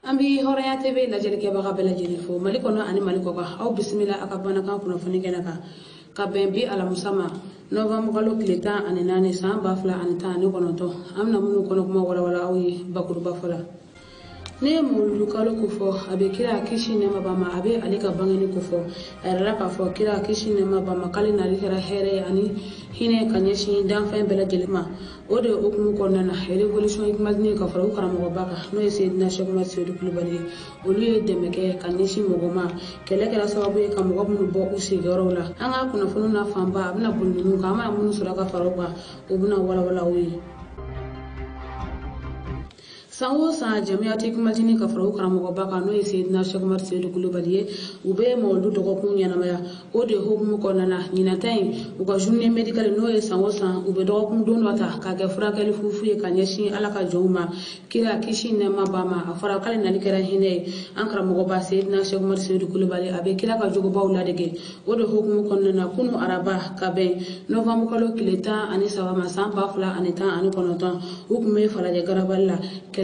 Ambi Horaya TV la jelike baga bela jelifo maliko no ani maliko ka au bismillah akabana kan kuna fani kenaka ka bembi ala musama nova mugalo kileta ani nane samba fla ani ta ni konoto amna munu kono kuma wala awi bakuru bafala ne mulu kalo kufo abe kira kishi ne mabama abe alika bangeni kufo era ka fo kira kishi ne mabama kali na lihera here ani hine kanyeshi dan fa bela jelima ode okumu konnana revolution ikmazni ka fara ukara mo baka no esedna shekuma sedu kulubali oluye demeke kanyeshi mogoma kelekela sababu ka mo gomnu bo usigorola anga kuna fununa famba abna bulunu kama munu suraka faroba ubuna wala wi Sanwo sa jamia tekimajini ka fara ukara mo baka no esedna shekuma sedu kulubali ube mo lu to ko kunya na maya ode okumu konnana nyinatain uka journée médicale no e sanwo sa ube do okumu don wata ka ke fura kali fufu e kanyeshi alaka joma kira kishi ne mabama afara kali na likera hine ankara mo ba seydna shekuma sedu kulubali abe kira ka jogo bawla dege ode okumu konnana kunu araba ka be novembre kalo kileta ani sawa masamba fula ani ta ani konoton hukume fala de garaballa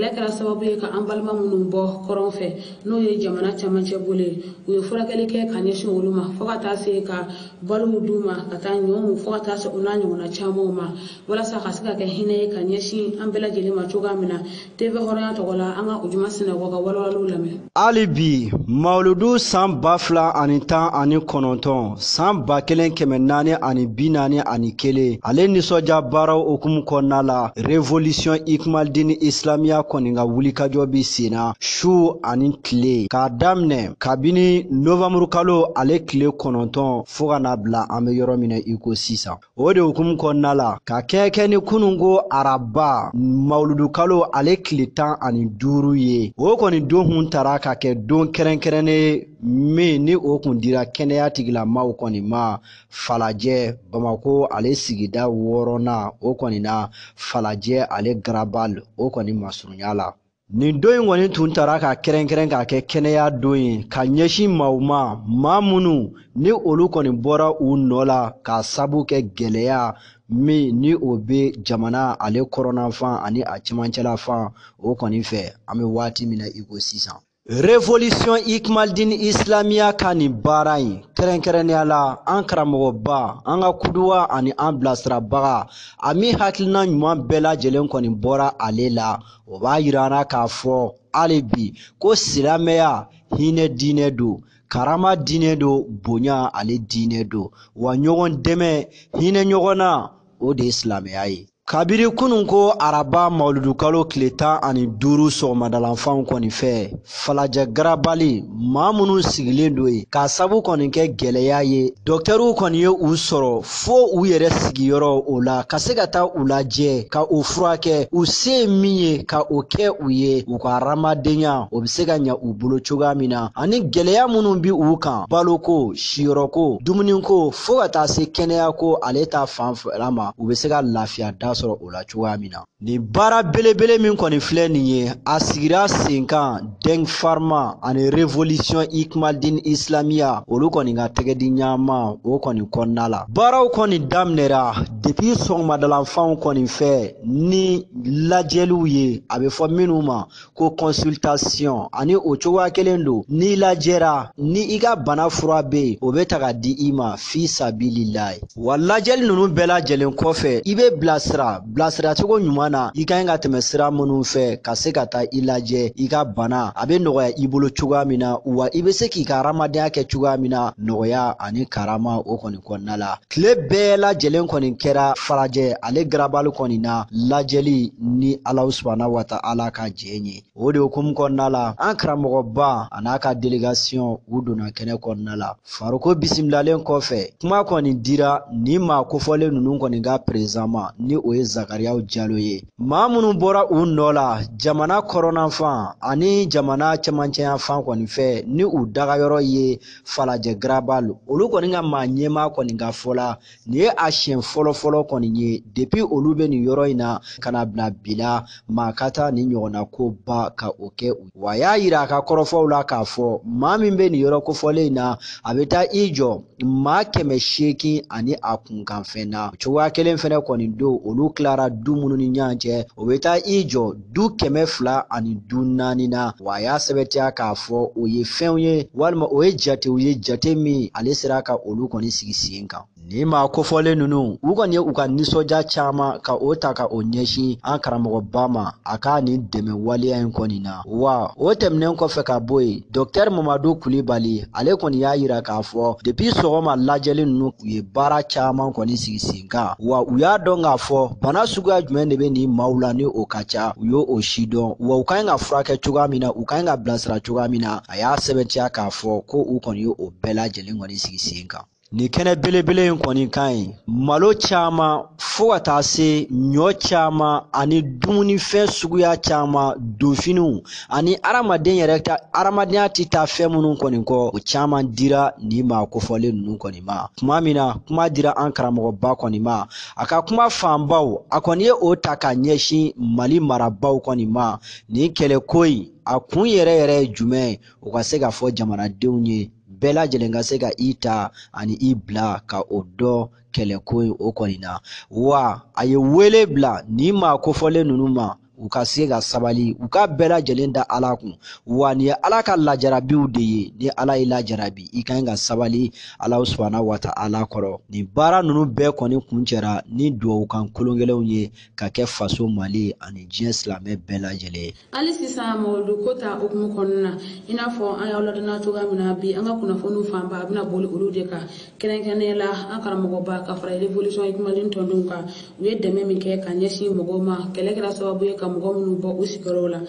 kala sababu ka ambalma munun bo koronfe no ye jamana chamanche bole we furakele ke kanyeshi woluma fogata se ka balu duma kata nyomu fogata se unanyo na chamoma wala sa kasika ke hine kanyeshi ambela jelima choga mina teve horaya to gola anga ujuma sina goga wala lame alibi mauludu san bafla ani tan ani kononton san bakelen kemenane ani binane ani kele ale nisoja baraw okum konala revolution ikmaldini islamia koninga wulika jobi sina shu ani kle ka damne kabini novembre kalo ale kle kononton foga na bla ame yoro mine iko sisa ode hukum konala ka keke ni kunungo araba mauludu kalo ale kle tan ani duru ye o koni don hun tara ka ke don kerenkerene me ni o kun dira kɛnɛya tigila maw kɔni ma falajɛ Bamako ale sigida wɔɔrɔnan o kɔni na falajɛ ale garabal o kɔni masurunya la nin don in kɔni tun tara ka kɛrɛnkɛrɛn ka kɛ kɛnɛya don ye ka ɲɛsin maaw ma maa minnu ni olu kɔni bɔra u nɔ la ka sabu kɛ gɛlɛya min ni o be jamana ale kɔrɔnafan ani a cɛmancɛla fan o kɔni fɛ an bɛ waati min na i ko sisan Revolution Ikmaldin Islamia ka nin baara in kɛrɛnkɛrɛnnenya la an karamɔgɔba an ka kuduwa ani an bilasirabaga a min hakilina ɲuman bɛɛ lajɛlen kɔni bɔra ale la o b'a yirana k'a fɔ hali bi ko silamɛya hinɛ diinɛ don karama diinɛ don bonya ale diinɛ don wa ɲɔgɔn dɛmɛ hinɛ ɲɔgɔn na o de ye silamɛya ye kabiri kunun ko araba mauludu kalo tile 15 sɔgɔmadalanfanw kɔni fɛ falajɛ garabali maa minnu sigilen do ye k'a sabu kɔni kɛ gɛlɛya ye dɔktɛriw kɔni ye u sɔrɔ fo u yɛrɛ sigiyɔrɔ o la ka se ka taa u lajɛ ka u furakɛ u se min ye ka o kɛ u ye u ka hadamadenya o bɛ se ka ɲɛ u bolo cogoya min na ani gɛlɛya minnu bi u kan baloko siyɔrɔko dumuniko fo ka taa se kɛnɛyako ale ta fanfɛla ma u bɛ se ka lafiya da sɔrɔ o la cogoya min na ni baara belebele min kɔni filɛ nin ye a sigira sen kan Deng Farma ani Revolution Ikmaldin Islamia olu kɔni ka tɛgɛdi ɲama o kɔni kɔnɔna la baaraw kɔni daminɛra depuis sɔgɔmadalanfanw kɔni fɛ ni lajɛliw ye a bɛ fɔ minnu ma ko consultation ani o cogoya kelen don ni lajɛra ni i ka bana fura bɛ yen o bɛ ta ka di i ma fi sabilillahi wa lajɛli ninnu bɛɛ lajɛlen kɔfɛ i bɛ bilasira cogo ɲuman na i kan ka tɛmɛ sira minnu fɛ ka se ka taa i lajɛ i ka bana a bɛ nɔgɔya i bolo cogoya min na wa i bɛ se k'i ka hadamadenya kɛ cogoya min na nɔgɔya ani karama o kɔni kɔnɔna la tile bɛɛ lajɛlen kɔni kɛra falajɛ ale garabali kɔni na lajɛli ni Alahu subhanahu wa ta'ala ka jɛn ye o de hukumu kɔnɔna la an karamɔgɔba a n'a ka délégation u donna kɛnɛ kɔnɔna la Faruko bisimilalen kɔfɛ kuma kɔni dira ni maa kofɔlen ninnu kɔni ka président ma ni o ye Zakariyaw Jalo ye maa minnu bɔra u nɔ la jamana kɔrɔnafan ani jamana cɛmancɛ fan kɔni fɛ ni u dagayɔrɔ ye falajɛ garabal olu kɔni ka maa ɲɛma kɔni ka fɔ la nin ye a siɲɛ fɔlɔ kɔni ye depuis olu bɛ nin yɔrɔ in na ka na bila bila maa ka taa nin ɲɔgɔnna ko ba ka o kɛ wa y'a yira a ka kɔrɔfɔw la k'a fɔ maa min bɛ nin yɔrɔ kofɔlen in na a bɛ taa i jɔ maa 800 ani a kunkanfɛn na cogoya kelen fɛnɛ kɔni don olu olu kilara du minnu ni ɲɔgɔn cɛ o bɛ taa i jɔ du 200 ani du 4 na wa a y'a sɛbɛtiya k'a fɔ o ye fɛnw ye walima o ye jatew ye jate min ale sera ka olu kɔni sigi sen kan. Ni ma kofɔlen ninnu u kɔni ye u ka nisɔndiya caman ka o ta ka o ɲɛsin an karamɔgɔba ma a ka nin dɛmɛ waleya in kɔni na wa o tɛmɛnen kɔfɛ ka bɔ yen Dr Mamadu Kulibali ale kɔni y'a yira k'a fɔ depuis sɔgɔma lajɛli ninnu u ye baara caman kɔni sigi sen kan wa u y'a dɔn k'a fɔ bana suguya jumɛn de bɛ nin maaw la ni o ka ca u y'o o si dɔn wa u ka ɲi ka furakɛ cogoya min na u ka ɲi ka bilasira cogoya min na a y'a sɛbɛntiya k'a fɔ ko u kɔni ye o bɛɛ lajɛlen kɔni sigi sen kan. Ni kɛnɛ belebele in kɔni ka ɲi malo caman fo ka taa se ɲɔ caman ani dumunifɛn suguya caman donfiniw ani adamaden yɛrɛ ka adamadenya tɛ taa fɛn minnu kɔni kɔ o caman dira ni maa kofɔlen ninnu kɔni ma tuma min na kuma dira an karamɔgɔba kɔni ma a ka kuma fanbaw a kɔni ye o ta ka ɲɛsin Mali marabaw kɔni ma nin kɛlɛko in a kun yɛrɛ yɛrɛ ye jumɛn o ka se ka fɔ jamanadenw ye bɛɛ lajɛlen ka se ka i ta ani i bila ka o dɔ kɛlɛko in o kɔni na wa a ye wele bila ni maa kofɔlen ninnu ma u ka se ka sabali u ka bɛɛ lajɛlen da Ala kun wa ni ye Ala ka lajarabiw de ye ni Ala y'i lajarabi i kan ka sabali Ala subhanahu wa ta'ala kɔrɔ nin baara ninnu bɛɛ kɔni kuncɛra ni duwawukan kolongelenw ye ka kɛ faso Mali ani diɲɛ silamɛ bɛɛ lajɛlen. Hali sisan Mamadu ko ta hukumu kɔnɔna na i n'a fɔ an y'aw ladonna cogoya min na bi an ka kunnafoniw fanba a bɛna boli olu de kan kɛrɛnkɛrɛnnenya la an karamɔgɔba ka fara révolution Hikimalen tɔndenw kan u ye dɛmɛ min kɛ ka ɲɛsin mɔgɔw ma kɛlɛ kɛra sababu ye ka mɔgɔ minnu bɔ u sigiyɔrɔw la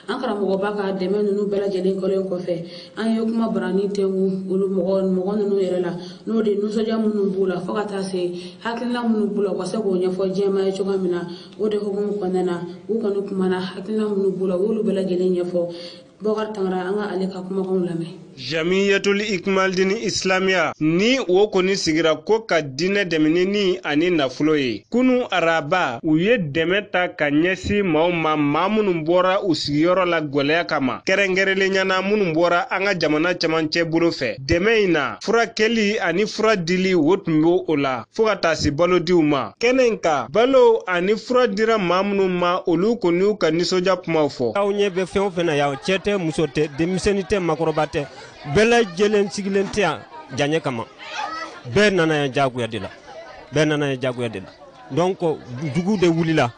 an karamɔgɔba ka dɛmɛ ninnu bɛɛ lajɛlen kɔlen kɔfɛ an ye kuma barani tɛngu olu mɔgɔ ninnu yɛrɛ la n'o de nisɔndiya minnu b'u la fo ka taa se hakilina minnu b'u la u ka se k'o ɲɛfɔ diɲɛma ye cogoya min na o de hukumu kɔnɔna na u kɔni kumana hakilina minnu b'u la u y'olu bɛɛ lajɛlen ɲɛfɔ Bokar Tangara an ka ale ka kumakanw lamɛn. Jamiyatul Hikimaldin Islamiya ni o kɔni sigira ko ka diinɛ dɛmɛ ni ani nafolo ye kunu araba u ye dɛmɛ ta ka ɲɛsin maaw ma maa minnu bɔra u sigiyɔrɔ la gwɛlɛya kama kɛrɛnkɛrɛnlenya minnu bɔra an ka jamana camancɛ bolo fɛ dɛmɛ in na furakɛli ani fura dili o tun b'o o la fo ka taa se balodiw ma kɛnɛ in kan balo ani fura dira maa minnu ma olu kɔni y'u ka nisɔndiya kumaw fɔ. Aw ɲɛ bɛ fɛn o fɛn na yan cɛ tɛ muso tɛ denmisɛnnin tɛ makɔrɔba tɛ bɛɛ lajɛlen sigilen tɛ yan janɲɛ kama bɛɛ nana yan jagoya de la donc dugu de wulila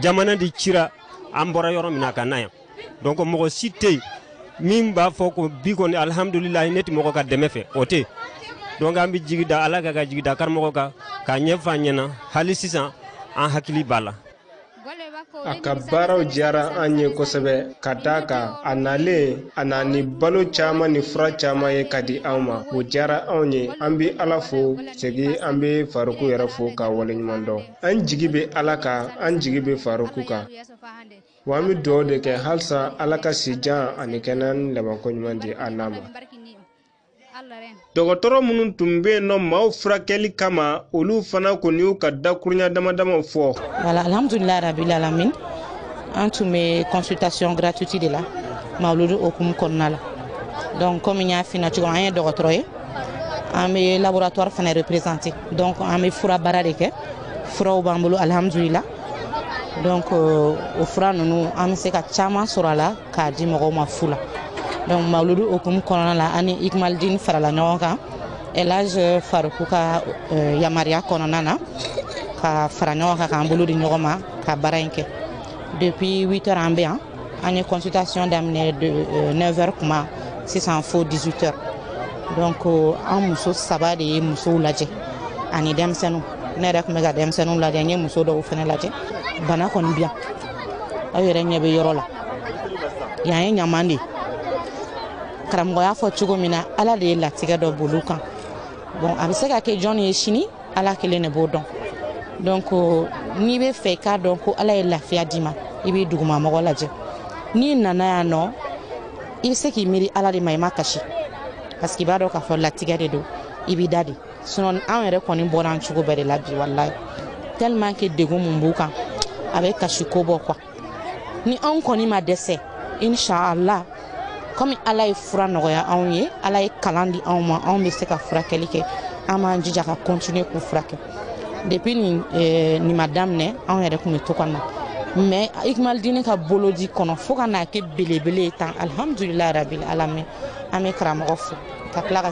jamana de cira an bɔra yɔrɔ min na ka na yan donc mɔgɔ si tɛ yen min b'a fɔ ko bi kɔni alhamdulilayi ne tɛ mɔgɔ ka dɛmɛ fɛ o tɛ donc an bɛ jigi da Ala ka jigi da karamɔgɔ kan k'a ɲɛfɔ an ɲɛna hali sisan an hakili b'a la. A ka baaraw diyara an ye kosɛbɛ ka d'a kan a nalen a na ni balo caman ni fura caman ye ka di anw ma o diyara anw ye an bɛ Ala fo segi an bɛ Faruku yɛrɛ fo k'a waleɲuman dɔn an jigi bɛ Ala kan an jigi bɛ Faruku kan wa an bɛ dugawu de kɛ halisa Ala ka sijan ani kɛnɛya ni labanko ɲuman di an n'a ma. Dɔgɔtɔrɔ minnu tun bɛ yen nɔ maaw furakɛli kama olu fana kɔni y'u ka dakurunya damadama fɔ. Voilà, alhamdulillah rabbil alamin an tun bɛ consultation gratuite de la Mawludu hukumu kɔnɔna la donc comme n y'a f'i ɲɛna cogo min an ye dɔgɔtɔrɔ ye an bɛ laboratoire fana représenté donc an bɛ fura baara de kɛ furaw b'an bolo alhamdulillah donc o fura ninnu an bɛ se ka caman sɔrɔ a la k'a di mɔgɔw ma fu la. Donc Mawludu hukumu kɔnɔna la ani Hikimaldin farala ɲɔgɔn kan Elhaj Faruku ka yamaruya kɔnɔna na ka fara ɲɔgɔn kan k'an bolo di ɲɔgɔn ma ka baara in kɛ depuis 8 heures an bɛ yan an ye consultation daminɛ de 9 heures kuma sisan fo 18 heures donc an muso 3 de ye musow lajɛ ani denmisɛnninw ne yɛrɛ tun bɛ ka denmisɛnninw lajɛ n ye muso dɔw fana lajɛ bana kɔni bɛ yan aw yɛrɛ ɲɛ bɛ yɔrɔ la yan ye ɲaman de karamɔgɔ y'a fɔ cogo min na Ala de ye latigɛ dɔ bolo kan bon a bɛ se ka kɛ jɔn ye sini Ala kelen de b'o dɔn donc n'i bɛ fɛ k'a dɔn ko Ala ye lafiya d'i ma i bɛ dugumamɔgɔ lajɛ n'i nana yan nɔ i bɛ se k'i miiri Ala de ma i ma kasi parce que i b'a dɔn k'a fɔ latigɛ de don i b'i da de sinon an yɛrɛ kɔni bɔra an cogo bɛɛ de la bi walayi tellement que degun mun b'u kan a bɛ kasi ko bɔ quoi ni anw kɔni ma dɛsɛ inshallah comme Ala ye fura nɔgɔya anw ye Ala ye kalan di anw ma anw bɛ se ka furakɛli kɛ an b'an jija ka continuer k'u furakɛ depuis ni madame ne an yɛrɛ kun bɛ to ka na mais Ikmaldini ka boloji kɔnɔ fo ka n'a kɛ belebele tan alhamdulilahi rabil alamin an bɛ karamɔgɔ fo ka tila ka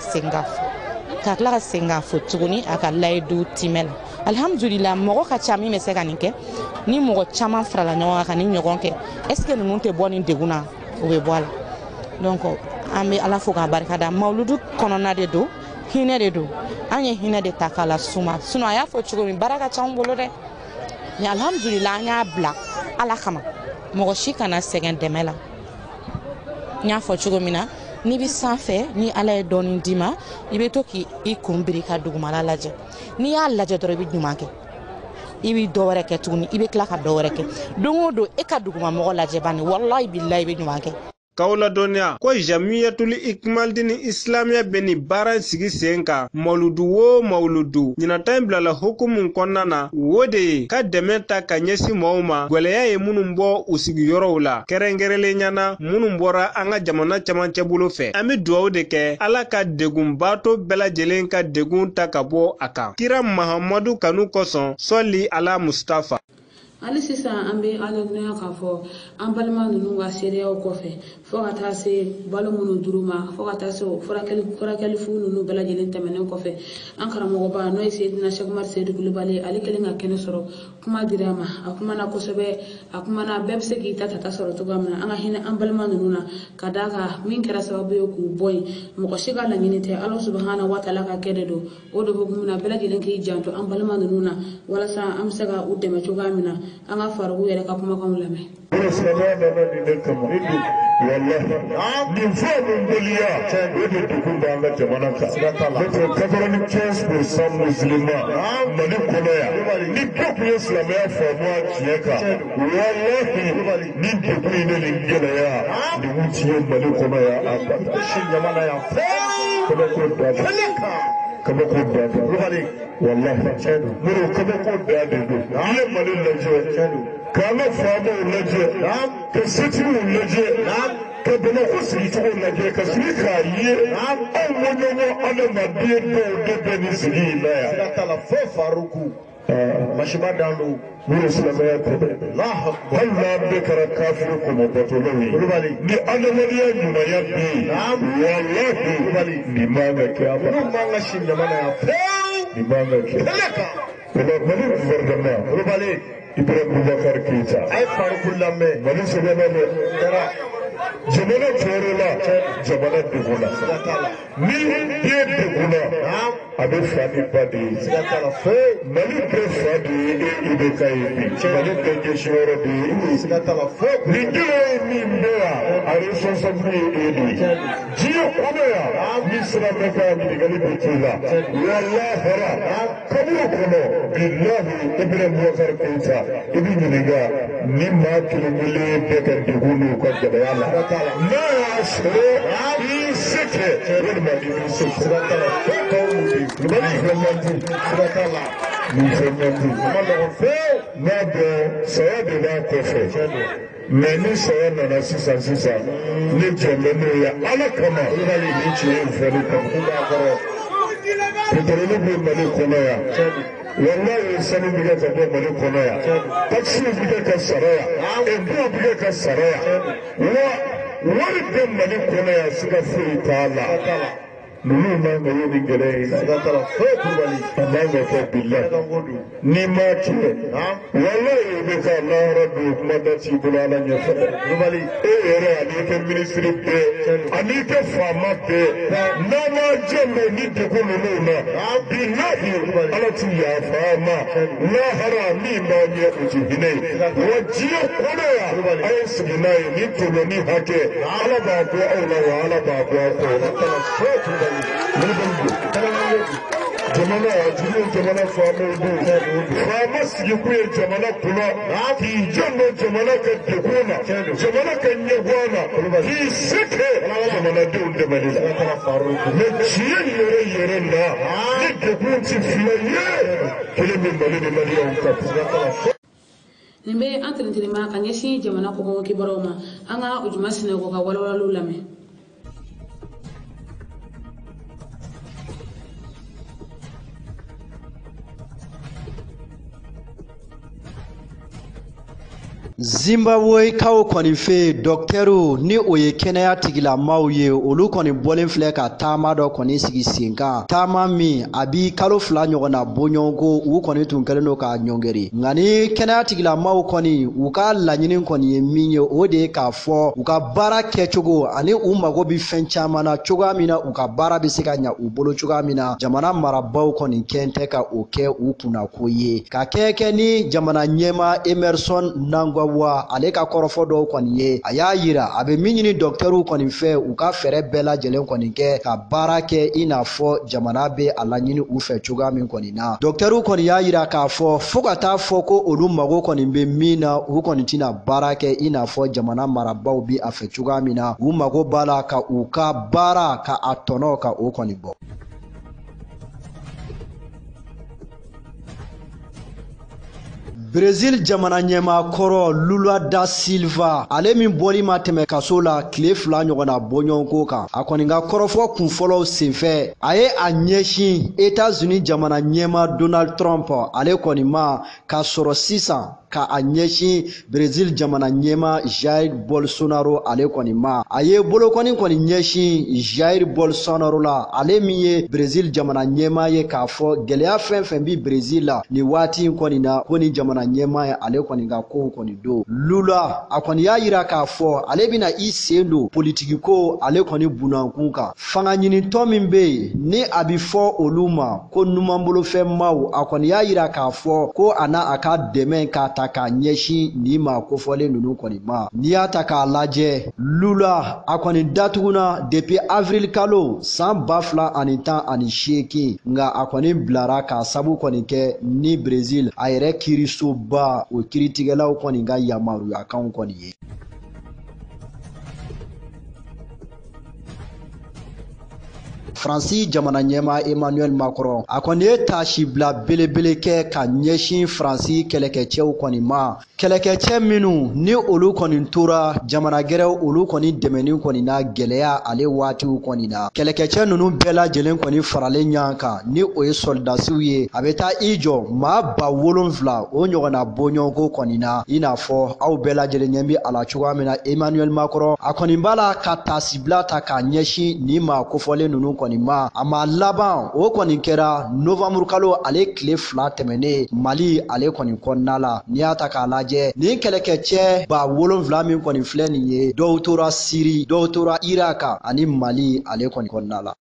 segin k'a fo tuguni a ka layidu timɛ la alhamdulilahi mɔgɔ ka ca min bɛ se ka nin kɛ ni mɔgɔ caman farala ɲɔgɔn kan ka ni ɲɔgɔn kɛ est ce que ninnu tɛ bɔ nin degun na o bɛ bɔ a la donc an bɛ ala fo k'a barikada mawludu kɔnɔna de don hinɛ de don an ye hinɛ de ta k'a la suma sinon a y'a fɔ cogo min baara ka ca an bolo dɛ mais alhamdulilahi an y'a bila ala kama mɔgɔ si kana sɛgɛn dɛmɛ la n y'a fɔ cogo min na n'i bɛ sanfɛ ni ala ye dɔɔni d'i ma i bɛ to k'i kun biri ka dugumala lajɛ n'i y'a lajɛ dɔrɔn i bɛ ɲuman kɛ i bɛ dɔ wɛrɛ kɛ tuguni i bɛ tila ka dɔ wɛrɛ kɛ don o don e ka dugumamɔgɔ lajɛ bani wallahi billahi i bɛ ɲuman kɛ. K'aw ladɔnniya ko Jamiyatul Ikmaldini Islamiya bɛ nin baara sigi sen kan mawludu o mawludu ɲinata in bilala hukumu kɔnɔna na o de ye ka dɛmɛ ta ka ɲɛsin maaw ma gwɛlɛya ye minnu bɔ u sigiyɔrɔw la kɛrɛnkɛrɛnlenya minnu bɔra an ka jamana camancɛ bolo fɛ an bɛ dugawu de kɛ ala ka degunba to bɛɛ lajɛlen ka degun ta ka bɔ a kan kira Mahamadu kanu kosɔn sɔli ala Mustafa. hali sisan an bɛ aladɔnya k'a fɔ an balima ninnu ka seereyaw kɔfɛ fo ka taa se balo minnu duru ma fo ka taa se furakɛli fu ninnu bɛɛ lajɛlen tɛmɛnen kɔfɛ an karamɔgɔba n'o ye Seyidina Sɛki Umaru Seyidu Kulibali ale kɛlen ka kɛnɛ sɔrɔ kuma dira a ma a kumana kosɛbɛ a kumana bɛɛ bɛ se k'i ta sɔrɔ cogoya min na an ka hinɛ an balima ninnu na ka d'a kan min kɛra sababu ye k'u bɔ yen mɔgɔ si ka laɲini tɛ Ala subahana wa taala ka kɛ de don o de hukumu na bɛɛ lajɛlen k'i janto an balima ninnu na walasa an bɛ se ka u dɛmɛ cogoya min na an ka farugu yɛrɛ ka kumakanw lamɛn. Nin fɔ min boliya o de dugu b'an ka jamana kan n'o tɛ 95% musulman Mali kɔnɔ yan ni bɛɛ tun ye silamɛya faamuya tiɲɛ kan walahi ni degun in ne nin gɛlɛya nin tun ye Mali kɔnɔ yan a bada si jamana yan kabako da kabako da wallahi muru kabako da de do i ye Mali lajɛ k'an ka faamaw lajɛ ka setigiw lajɛ ka Bamakɔ sigicogo lajɛ ka sigi k'a ye anw ŋɔɲɔgɔn adamaden dɔw de bɛ nin sigi in na yan. Siga t'a la fo Faruku masiba dan don muru silamɛya tɛ dɛ hali n'an bɛɛ kɛra kafiri kɔmɔbatɔlaw ye ni adamadenya ɲumanya bɛ yen walahi nin man ka kɛ a ba nin man ka si jamana yan nin man ka kɛ Mali gouvernement Ibrahim Boubacar Keita a ye Faruku lamɛn Mali sɛbɛnna dɛ jamana tɔɔrɔ la jamana degun na ni ye degun na a bɛ fa ni ba de ye Mali bɛɛ fa de ye IBK ye bi Mali bɛɛ ɲɛsinyɔrɔ de ye nin kelen ye min bɛ yan a responsable ye e de ye diɲɛ kɔnɔ yan ni sira bɛ ka ɲininkali bɛ k'i la walahara kaburu kɔnɔ bilahi Ibrahim Boubacar Keita i bɛ ɲininka ni maa kelen-kelen bɛ ka degun n'u ka gɛlɛya la n'a y'a sɔrɔ i se kɛ walima i bɛ se kɛ Mali fɛn man di sira t'a la nin fɛn man di n'a bɛ saya de b'a kɔfɛ mais ni saya nana sisan ne jɔn bɛ n'o ye Ala kama ni tiɲɛ in fɔli kama pétrole bɛ Mali kɔnɔ yan wallahi sanu bɛ kɛ ka bɔ Mali kɔnɔ yan taxi bɛ kɛ ka sara yan impôt bɛ kɛ ka sara yan wa wari bɛ Mali kɔnɔ yan siga foyi t'a la ninnu man ka ye nin gɛlɛya in na a man ka kɛ bilahi n'i ma kɛ wallahi o bɛ ka lahara don kuma da t'i bolo Ala ɲɛfɛ e yɛrɛ an'i kɛ minisiri bɛɛ an'i kɛ faama bɛɛ n'a ma jɛ ni degun ninnu na bilahi Ala t'i yafa ma lahara min b'a ɲɛ o tɛ hinɛ ye wa diɲɛ kɔnɔ yan a ye sigi n'a ye ni tɔɲɔni hakɛ Ala b'a bɔ aw la wa Ala b'a bɔ aw kɔ. Jamana jiri jamana faamaw don faama sigikun ye jamana kunna k'i janto jamana ka degun na jamana ka ɲɛbɔ na k'i se kɛ jamanadenw dɛmɛli la mais tiɲɛ yɛrɛ la ni degun tɛ fila ye kelen bɛ Mali ni maliyɛnw kan. nin bɛ an tɛnɛntɛnɛma ka ɲɛsin jamana kɔkɔw kibaruyaw ma an ka Ujuma Sinɛgɔ ka walawalaliw lamɛn. Zimbabwe kaw kɔni fe docteuru ni o ye kɛnɛya tigilamaw ye olu kɔni bɔlen filɛ ka taama dɔ kɔni sigi sen kan taama min a bi kalo 2 ɲɔgɔn na bɔɲɔgɔnko u kɔni tun kɛlen don ka ɲɔngeri nka ni kɛnɛya tigilamaw kɔni u ka laɲini kɔni ye min ye o de ye k'a fɔ u ka baara kɛcogo ani u mago bi fɛn caman na cogoya min na u ka baara bɛ se ka ɲa u bolo cogoya min na jamana marabaw kɔni kɛn tɛ ka o kɛ u kunna ko ye ka kɛ ni jamana ɲɛma Emerson Mnangagwa ale ka kɔrɔfɔ dɔw kɔni ye a y'a yira a bɛ min ɲini docteuru kɔni fɛ u ka fɛrɛ bɛɛ lajɛlen kɔni kɛ ka baara kɛ i n'a fɔ jamana bɛ a laɲini u fɛ cogoya min kɔni na docteuru kɔni y'a yira k'a fɔ ka taa fɔ ko olu mago kɔni bɛ min na u kɔni tɛna baara kɛ i n'a fɔ jamana marabaw bi a fɛ cogoya min na u mago b'a la ka u ka baara ka a tɔnɔ ka o kɔni bɔ. Brazil jamana ɲɛma kɔrɔ Lula da Silva ale min bɔli ma tɛmɛ kaso la tile 2 ɲɔgɔn na bɔɲɔgɔnko kan a kɔni ka kɔrɔfɔ kunfɔlɔw senfɛ a ye a ɲɛsin États-Unis jamana ɲɛma Donald Trump ale kɔni ma ka sɔrɔ sisan ka a ɲɛsin Brazil jamana ɲɛma Jair Bolsonaro ale kɔni ma a ye bolokɔni kɔni ɲɛsin Jair Bolsonaro la ale min ye Brazil jamana ɲɛma ye k'a fɔ gɛlɛya fɛn fɛn bi Brazil la ni waati in kɔni na ko ni jamana ɲɛma ye ale kɔni ka kow kɔni do Lula a kɔni y'a yira k'a fɔ ale bɛna i sen don politiki ko ale kɔni bunankun kan fanga ɲinitɔ min bɛ yen ni a bi fɔ olu ma ko numanbolofɛnmaw a kɔni y'a yira k'a fɔ ko a n'a a ka dɛmɛ k'a ta k'a ɲɛsin ni ma kofɔlen ninnu kɔni ma n'i y'a ta k'a lajɛ Lula a kɔni datuguna depuis avril kalo san 2018 nka a kɔni bilara k'a sabu kɔni kɛ ni Brazil a yɛrɛ kiirisoba o kiiritigɛlaw kɔni ka yamaruyakanw kɔni ye. Faransi jamana ɲɛma Emmanuel Macron a kɔni ye taasibila belebele kɛ ka ɲɛsin Faransi kɛlɛkɛcɛw kɔni ma kɛlɛkɛcɛ minnu ni olu kɔni tora jamana gɛrɛw olu kɔni dɛmɛni kɔni na gɛlɛya ale waatiw kɔni na kɛlɛkɛcɛ ninnu bɛɛ lajɛlen kɔni faralen ɲɔgɔn kan ni o ye soldasiw ye a bɛ taa i jɔ maa 7,000 o ɲɔgɔnna bɔɲɔgɔnko kɔni na i n'a fɔ aw bɛɛ lajɛlen ɲɛ bi a la cogoya min na Emmanuel Macron a kɔni b'a la ka taasibila ta k'a ɲɛsin ni maa kofɔlen ninnu kɔni ma a ma laban o kɔni kɛra novembre kalo ale tile 2 tɛmɛnen Mali ale kɔni kɔnɔna la n'i y'a ta k'a lajɛ ni kɛlɛkɛcɛ 7,000 min kɔni filɛ nin ye dɔw tora Siri dɔw tora Irak ani Mali ale kɔni kɔnɔna la.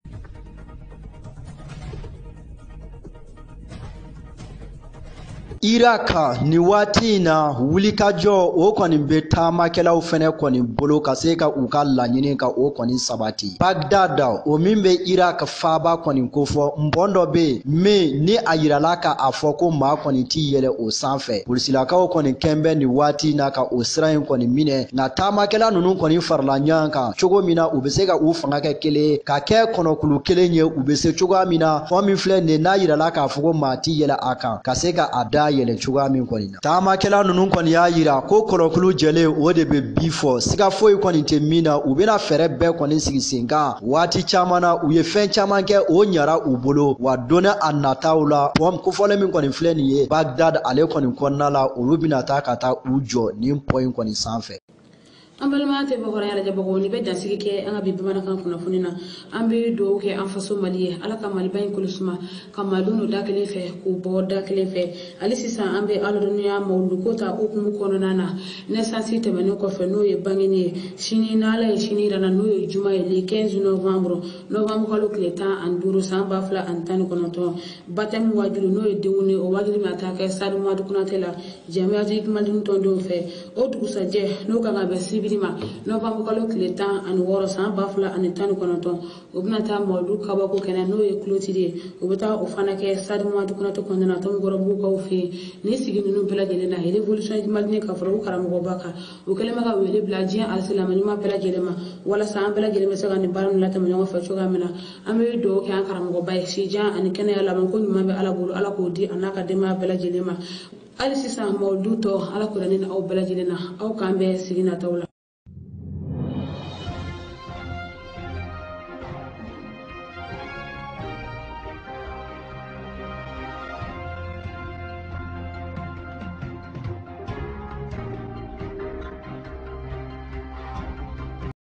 Irak ni waati in na wulikajɔ o kɔni bɛ taamakɛlaw fɛnɛ kɔni bolo ka se ka u ka laɲini ka o kɔni sabati Bagdad o min bɛ Irak faaba kɔni kofɔ nbɔn dɔ bɛ yen min ni a yirala ka a fɔ ko maa kɔni t'i yɛlɛ o sanfɛ polisilakaw kɔni kɛn bɛ nin waati in na ka o sira in kɔni minɛ nka taamakɛla ninnu kɔni farala ɲɔgɔn kan cogo min na u bɛ se ka u fanga kɛ kelen ka kɛ kɔnɔkulu kelen ye u bɛ se cogoya min na fɔ min filɛ nin n'a yirala k'a fɔ ko maa t'i yɛlɛ a kan ka se ka a da yɛlɛ cogoya min kɔni na taamakɛla ninnu kɔni y'a yira ko kɔlɔkulu jɛlen o de bɛ bi fɔ siga foyi kɔni tɛ min na u bɛna fɛɛrɛ bɛɛ kɔni sigi sen kan waati caman na u ye fɛn caman kɛ o ɲara u bolo wa donni a nataw la kofɔlen min kɔni filɛ nin ye Bagdad ale kɔni kɔnɔna la olu bɛna taa ka taa u jɔ nin pɔ in kɔni sanfɛ. An balima tɛ bakɔrɔya lajɛbagaw ni bɛ dansigi kɛ an ka bi bamanankan kunnafoni na an bɛ dugawu kɛ an faso Mali ye Ala ka Maliba in kolusuma ka maliw no da kelen fɛ k'u bɔ da kelen fɛ hali sisan an bɛ aladunya mawuluko ta hukumu kɔnɔna na naissance tɛmɛnen kɔfɛ n'o ye bangeni ye sini n'Ala ye sini yirana n'o ye juma ye le 15 novembre kalo tile 15 san 2019 baptême wajulu n'o ye denkundi o wajulu ma taa kɛ Sadu Madu Kunatɛ la Jamiatu Malidenw tɔndenw fɛ o dugusajɛ n'o kan ka bɛn sibiri ma novembre kalo tile 16 san 2019 o bɛna taa mawudu kabako kɛnɛ n'o ye clôture ye o bɛ taa o fana kɛ Sadu Madu Kunatɛ kɔnɔna na Tomikɔrɔbugukaw fɛ yen ni sigi ninnu bɛɛ lajɛlen na révolution Malienne ka fara o karamɔgɔba kan o kɛlen bɛ ka wele bila diɲɛ alisilamɛ ɲuman bɛɛ lajɛlen ma walasa an bɛɛ lajɛlen bɛ se ka nin baara ninnu latɛmɛ ɲɔgɔn fɛ cogoya min na an bɛ dugawu kɛ an karamɔgɔba ye sijan ani kɛnɛya laban ko ɲuman bɛ Ala bolo Ala k'o di a n'a ka denbaya bɛɛ lajɛlen ma hali sisan mawudu tɔ Ala ko ni aw bɛɛ lajɛlen na aw k'an bɛɛ sigi nataw la.